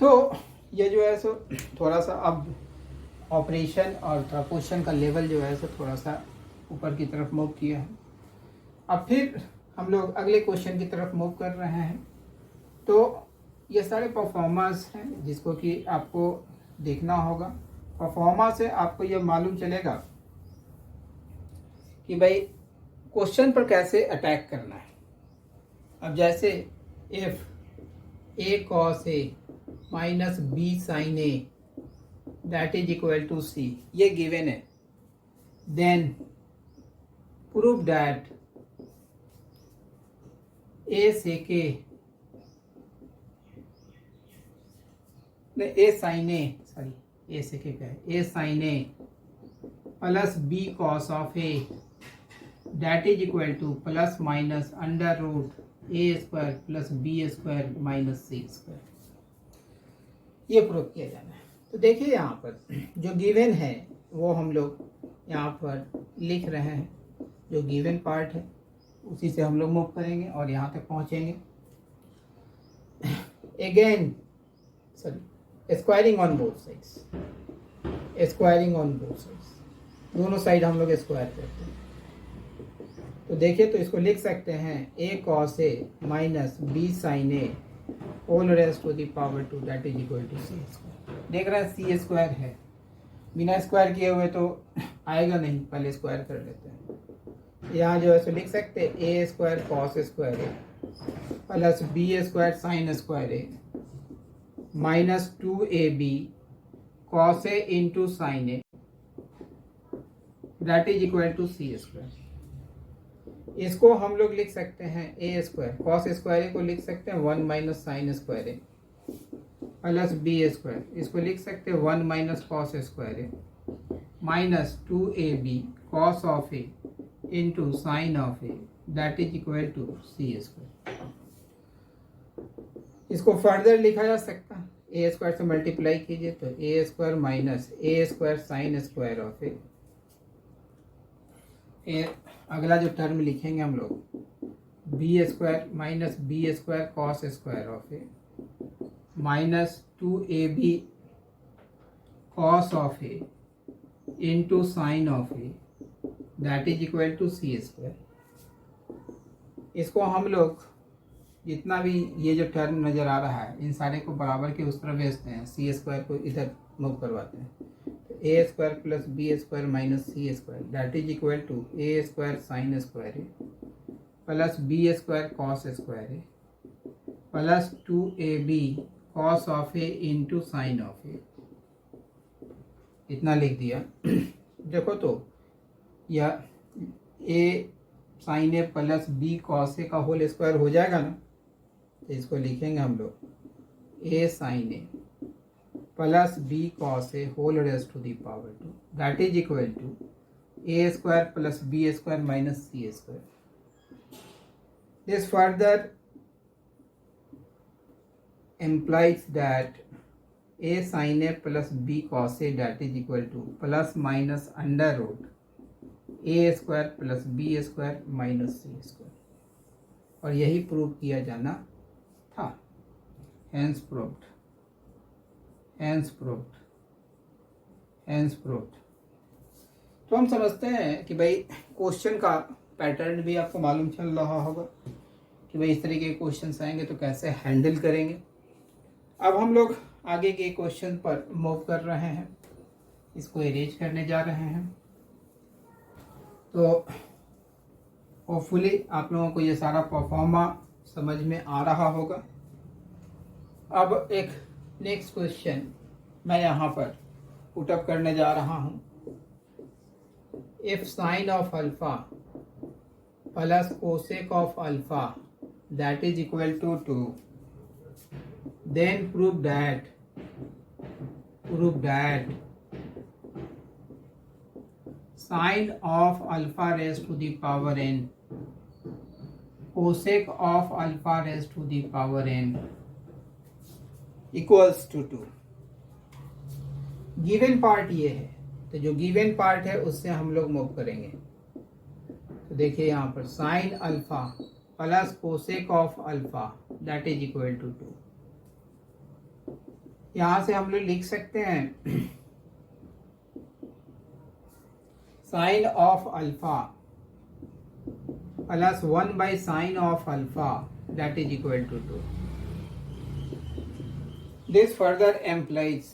तो ये जो है सो थोड़ा सा अब ऑपरेशन और थोड़ा क्वेश्चन का लेवल जो है सो थोड़ा सा ऊपर की तरफ मूव किया है। अब फिर हम लोग अगले क्वेश्चन की तरफ मूव कर रहे हैं। तो ये सारे परफॉर्मेंस हैं जिसको कि आपको देखना होगा। परफॉर्मेंस से आपको ये मालूम चलेगा कि भाई क्वेश्चन पर कैसे अटैक करना है। अब जैसे if a cos a minus b sin a that is equal to c, ये गिवन है, then prove that a sec a a sin a, sorry a sec a क्या है, a sin a plus b cos of a that is equal to plus minus under root a square plus b square minus c square, ये prove किया जाना है। तो देखिए, यहाँ पर जो गिवन है वो हम लोग यहाँ पर लिख रहे हैं, जो गिवन पार्ट है उसी से हम लोग मूव करेंगे और यहाँ तक पहुँचेंगे। Again sorry, squaring on both sides, squaring on both sides, दोनों साइड हम लोग स्क्वायर करते हैं। तो देखिए, तो इसको लिख सकते हैं a cos a minus b sin a whole raise to the power 2 that is equal to c square. देख रहे हैं c स्क्वायर है, बिना स्क्वायर किए हुए तो आएगा नहीं, पहले स्क्वायर कर लेते हैं। यहाँ जो है सो लिख सकते हैं a square cos square A plus B square sine square A minus 2ab cos A into sine a that is equal to C square. इसको हम लोग लिख सकते हैं a square cos square a को लिख सकते हैं 1 माइनस साइन स्क्वायर ए प्लस बी स्क्वायर, इसको लिख सकते हैं 1 minus cos square A minus 2ab cos of A into sine of A that is equal to C square. इसको फर्दर लिखा जा सकता है, ए स्क्वायर से मल्टीप्लाई कीजिए तो ए square minus a square sine square of a, अगला जो टर्म लिखेंगे हम लोग b square minus B square cos square of A minus 2ab cos of A into sine of A that is equal to C square. इसको हम लोग जितना भी ये जो टर्म नज़र आ रहा है इन सारे को बराबर के उस तरफ भेजते हैं, सी स्क्वायर को इधर मूव करवाते हैं तो ए square plus B square minus c square that is equal to a square sine square A plus B square cos square A plus 2ab cos of A into sine of a, इतना लिख दिया। देखो तो यह a sine A plus b cos ए का whole square हो जाएगा ना, तो इसको लिखेंगे हम लोग a sine A plus b cos a whole rest to the power 2 that is equal to a square plus B square minus c square. This further implies that a sin a plus b cos a that is equal to plus minus under root a square plus b square minus c square, और यही prove किया जाना था। hence proved, hence proved, hence proved। तो हम समझते हैं कि भाई क्वेश्चन का पैटर्न भी आपको मालूम चल रहा होगा कि भाई इस तरीके के क्वेश्चंस आएंगे तो कैसे हैंडल करेंगे। अब हम लोग आगे के क्वेश्चन पर मूव कर रहे हैं, इसको इरेज करने जा रहे हैं। तो होपफुली आप लोगों को ये सारा परफॉर्मा समझ में आ रहा होगा। अब एक नेक्स्ट क्वेश्चन मैं यहाँ पर पुटअप करने जा रहा हूँ। If sine of alpha plus cosec of alpha that is equal to 2, then prove that sine of alpha raised to the power n cosec of alpha raised to the power n equals to 2। Given part ये है, तो जो given part है उससे हम लोग move करेंगे। तो देखिए यहाँ पर sine alpha plus cosec of alpha that is equal to 2। यहाँ से हम लोग लिख सकते हैं sine of alpha plus 1 by sine of alpha that is equal to 2। This further implies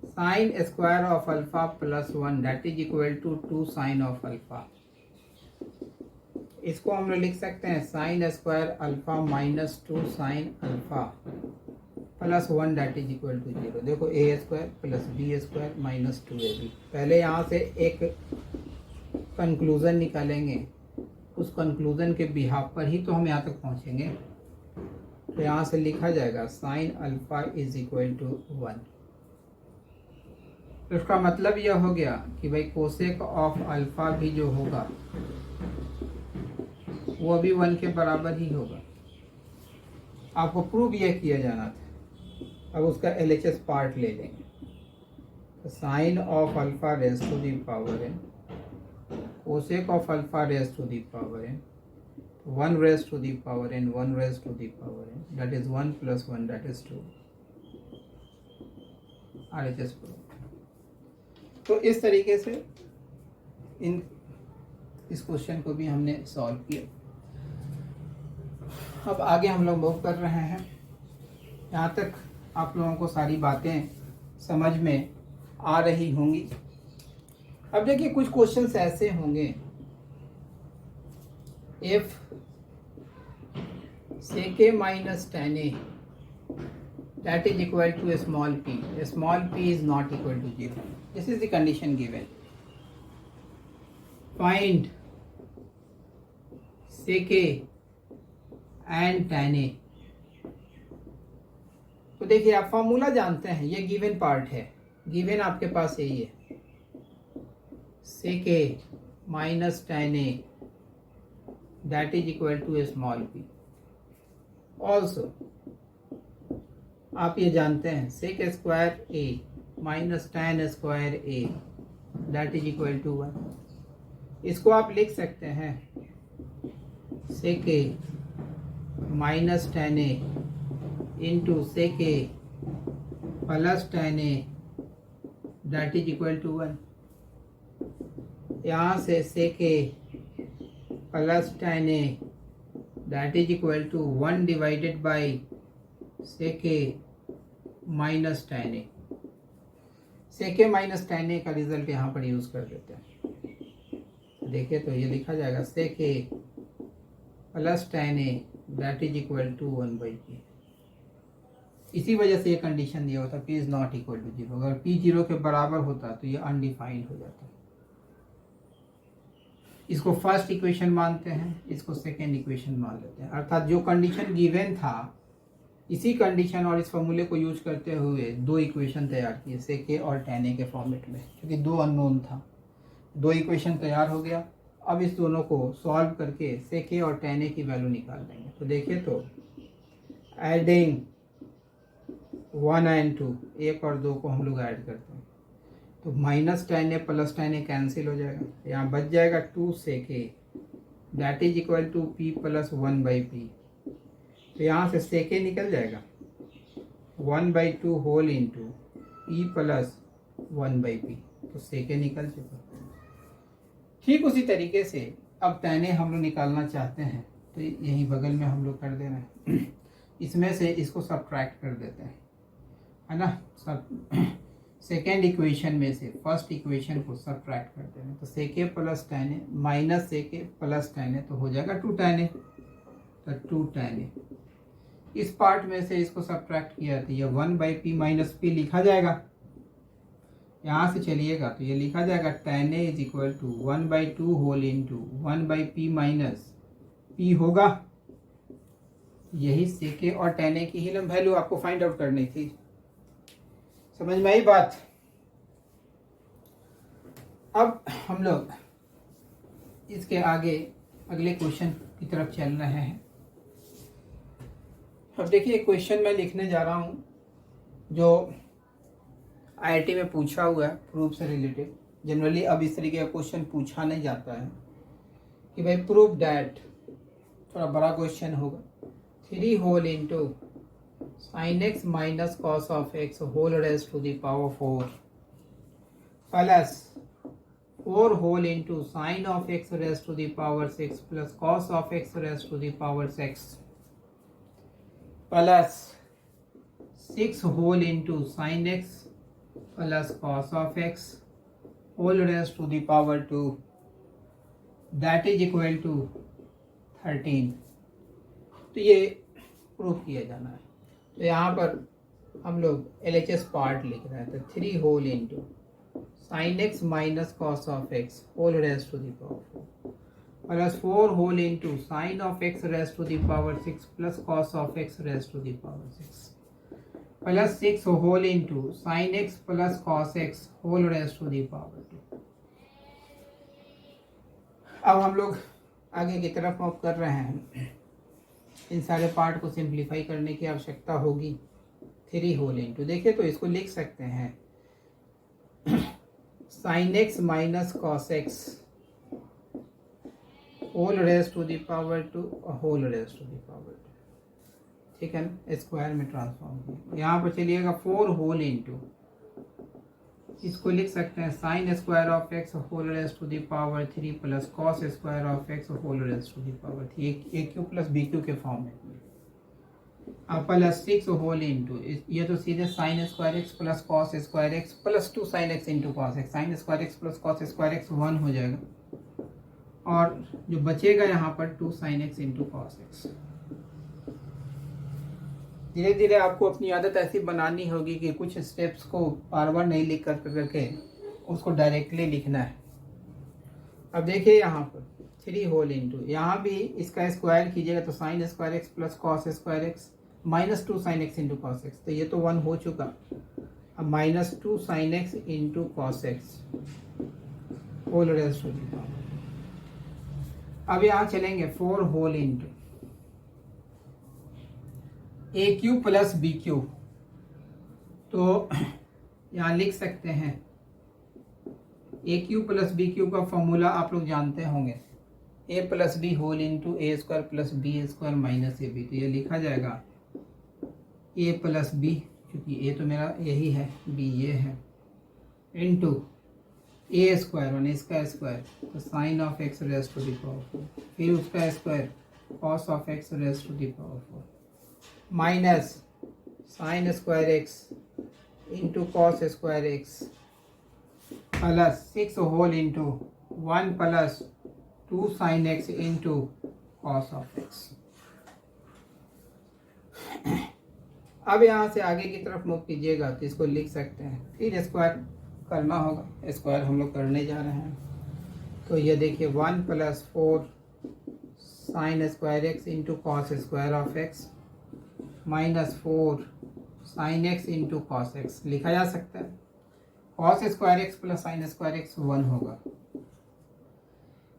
sine square of alpha plus 1 that is equal to 2 sine of alpha. इसको हम लोग लिख सकते हैं sine square alpha minus 2 sine alpha plus 1 that is equal to 0। देखो a square plus B square minus 2ab। पहले यहाँ से एक कंक्लूजन निकालेंगे, उस कंक्लूजन के बिहाफ पर ही तो हम यहाँ तक पहुँचेंगे। तो यहाँ से लिखा जाएगा sine alpha is equal to 1। तो इसका मतलब यह हो गया कि भाई कोसेक ऑफ अल्फा भी जो होगा वो भी 1 के बराबर ही होगा। आपको प्रूव यह किया जाना था। अब उसका LHS पार्ट ले लेंगे। तो sine of alpha raise to the power n, cosec of alpha raise to the power n, 1 raise to the power n, 1 raise to the power n, that is 1 plus 1 that is 2। RHS prove. तो इस तरीके से इस question को भी हमने solve किया। अब आगे हम लोग मूव कर रहे हैं। यहाँ तक आप लोगों को सारी बातें समझ में आ रही होंगी। अब देखिए कुछ क्वेश्चंस ऐसे होंगे, if sec a minus tan a that is equal to a small p is not equal to 0. This is the condition given. Find sec a and tan a. तो देखिए आप फॉर्मूला जानते हैं, ये गिवन पार्ट है, given आपके पास यही है, sec a minus tan a that is equal to a small p. Also आप ये जानते हैं sec square a minus tan square a that is equal to 1. इसको आप लिख सकते हैं sec a minus tan a into sec a plus tan a that is equal to 1. यहाँ से sec a plus tan a that is equal to 1 divided by sec a minus tan a. sec a minus tan a का result यहाँ पर use कर देते हैं। देखिए तो ये लिखा जाएगा sec a plus tan a that is equal to 1 by p. इसी वजह से ये कंडीशन दिया होता p is not equal to 0। अगर p 0 के बराबर होता तो ये अनडिफाइंड हो जाता। इसको फर्स्ट इक्वेशन मानते हैं, इसको सेकेंड इक्वेशन मान लेते हैं। अर्थात जो कंडीशन गिवन था इसी कंडीशन और इस फॉर्मूले को यूज करते हुए दो इक्वेशन तैयार किए sec a और tan a के फॉर्मेट में, क्योंकि दो अननोन था। दो इक्वेशन तैयार हो गया। अब इस दोनों को सॉल्व करके sec a और tan a की वैल्यू निकाल देंगे। तो देखिए तो एडिंग 1 एंड 2, 1 और 2 को हम लोग ऐड करते हैं तो minus tan a plus tan a cancel हो जाएगा। यहाँ बच जाएगा 2 sec a that is equal to p plus 1 by p. तो यहाँ से sec a निकल जाएगा 1/2 whole into p plus 1 by p. तो sec a निकल चुका। ठीक उसी तरीके से अब tan a हम लोग निकालना चाहते हैं तो यही बगल में हम लोग कर दे रहे हैं। इसमें से इसको सब्ट्रैक्ट कर देते हैं, है ना। सब सेकेंड इक्वेशन में से फर्स्ट इक्वेशन को सब्ट्रैक्ट कर दे रहे हैं। तो sec a plus tan a minus sec a plus tan a तो हो जाएगा 2 tan a। तो 2 tan a इस पार्ट में से इसको सब्ट्रैक्ट किया तो ये 1 बाई पी माइनस पी लिखा जाएगा। यहाँ से चलिएगा तो ये लिखा जाएगा tan a is equal to 1/2 whole into 1 by p minus p होगा। यही sec a और tan a की ही वैल्यू आपको फाइंड आउट करनी थी। समझ में आई बात। अब हम लोग इसके आगे अगले क्वेश्चन की तरफ चल रहे हैं। अब देखिए क्वेश्चन मैं लिखने जा रहा हूँ जो आईआईटी में पूछा हुआ है प्रूफ से रिलेटेड। जनरली अब इस तरीके का क्वेश्चन पूछा नहीं जाता है कि भाई प्रूफ डैट, थोड़ा बड़ा क्वेश्चन होगा। 3 whole into sin x minus cos of x whole raised to the power 4 plus 4 whole into sin of x raised to the power 6 plus cos of x raised to the power 6 plus 6 whole into sin x plus cos of x whole raised to the power 2 that is equal to 13। तो ये proof किया जाना है। तो यहाँ पर हम लोग LHS पार्ट लिख रहे हैं। तो 3 whole into sine x minus cos of x whole raise to the power 4 plus 4 whole into sine of x raise to the power 6 plus cos of x raise to the power 6 plus 6 whole into sine x plus cos x whole raise to the power 2। अब हम लोग आगे की तरफ move कर रहे हैं। इन सारे पार्ट को सिंप्लीफाई करने की आवश्यकता होगी। 3 होल इंटू, देखिए तो इसको लिख सकते हैं sine x minus cos x whole raise to the power 2 whole raise to the power 2। ठीक है ना, स्क्वायर में ट्रांसफॉर्म किया। यहाँ पर चलिएगा 4 होल इंटू, इसको लिख सकते हैं sine square of x whole raise to the power 3 plus cos square of x whole raise to the power 3, a cube plus b cube के फॉर्म में। अब प्लस 6 होल इंटू, ये तो सीधे sine square x plus cos square x plus 2 sine x into cos x, sine square x plus cos square x 1 हो जाएगा, और जो बचेगा यहाँ पर 2 sine x into cos x. धीरे धीरे आपको अपनी आदत ऐसी बनानी होगी कि कुछ स्टेप्स को बार बार नहीं लिख करके उसको डायरेक्टली लिखना है। अब देखिए यहाँ पर 3 होल इंटू, यहाँ भी इसका स्क्वायर कीजिएगा तो sine square x plus cos square x minus 2 sine x into cos x, तो ये तो 1 हो चुका। अब minus 2 sine x into cos x whole raise to the power. अब यहाँ चलेंगे 4 whole into a cube plus b cube, तो यहाँ लिख सकते हैं a cube plus b cube का फॉर्मूला आप लोग जानते होंगे, a plus b whole into A square plus B square minus a b. तो ये लिखा जाएगा ए प्लस बी, क्योंकि ए तो मेरा यही है, बी ये है, इंटू ए स्क्वायर और इसका स्क्वायर तो sine of x raise to the power 4, फिर उसका square cos of x raise to the power 4 minus sine square x into cos square x plus 6 whole into 1 plus 2 sine x into cos of x. अब यहाँ से आगे की तरफ move कीजिएगा तो इसको लिख सकते हैं, फिर स्क्वायर करना होगा, स्क्वायर हम लोग करने जा रहे हैं। तो ये देखिए 1 plus 4 sine square x into cos square of x minus 4 sine x into cos x लिखा जा सकता है। Cos square x plus sine square x 1 होगा।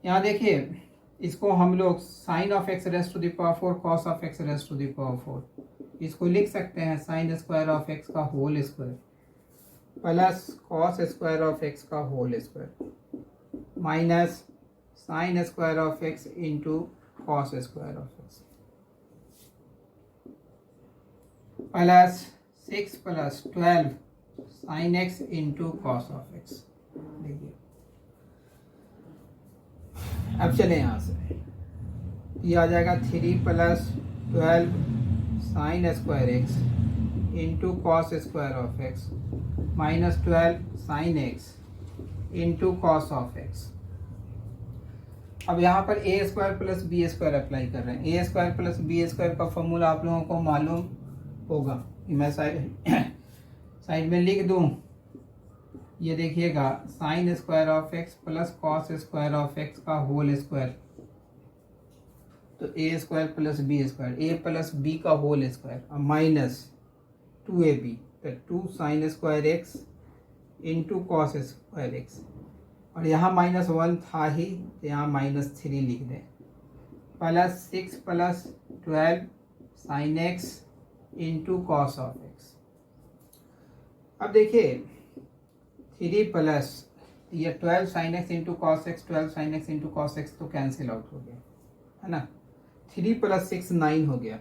यहाँ देखिए इसको हम लोग sine of x raise to the power 4 cos of x raise to the power 4, इसको लिख सकते हैं साइन स्क्वायर ऑफ एक्स का whole square plus cos square of x का whole square minus sine square of x into cos square of x plus 6 plus 12 sine x into cos of x. देखिए अब चले यहाँ से, ये आ जाएगा 3 plus 12 sine square x into cos square of x minus 12 sine x into cos of x. अब यहाँ पर a square plus B square apply कर रहे हैं। A square plus B square का फॉर्मूला आप लोगों को मालूम होगा, मैं साइड में लिख दूँ। ये देखिएगा sign square of x plus cos square of x का होल स्क्वायर, तो ए स्क्वायर प्लस बी स्क्वायर, ए प्लस बी का होल स्क्वायर और माइनस 2ab, तो 2 sine square x into cos square x, और यहाँ -1 था ही तो यहाँ -3 लिख दें, plus 6 plus 12 sine x into cos of x. अब देखिए 3 प्लस ये 12 sine x into cos x, 12 sine x into cos x तो कैंसिल आउट हो गया है ना। 3 प्लस 6 9 हो गया,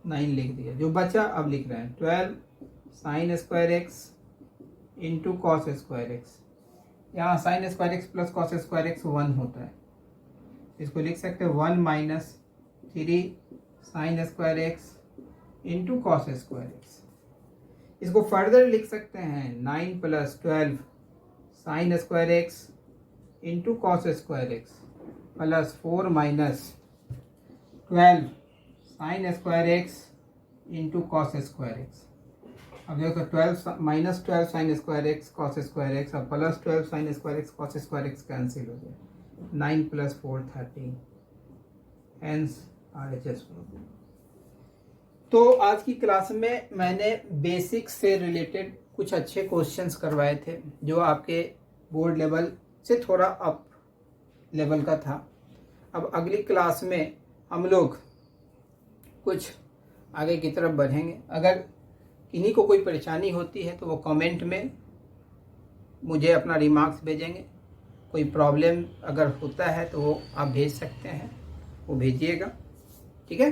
9 लिख दिया। जो बचा अब लिख रहे हैं 12 sine square x into cos square x. यहाँ sine square x plus cos square x 1 होता है, इसको लिख सकते हैं 1 minus 3 sine square x into cos square x. इसको फर्दर लिख सकते हैं 9 plus 12 sine square x into cos square x plus 4 minus 12 sine square x into cos square x. अब देखो 12 minus 12 sine square x cos square x और plus 12 sine square x cos square x cancel हो गया, 9 plus 4 13, hence RHS। तो आज की class में मैंने बेसिक्स से रिलेटेड कुछ अच्छे क्वेश्चंस करवाए थे जो आपके बोर्ड लेवल से थोड़ा अप लेवल का था। अब अगली क्लास में हम लोग कुछ आगे की तरफ बढ़ेंगे। अगर किन्हीं को कोई परेशानी होती है तो वो कमेंट में मुझे अपना रिमार्क्स भेजेंगे। कोई प्रॉब्लम अगर होता है तो वो आप भेज सकते हैं, वो भेजिएगा, ठीक है।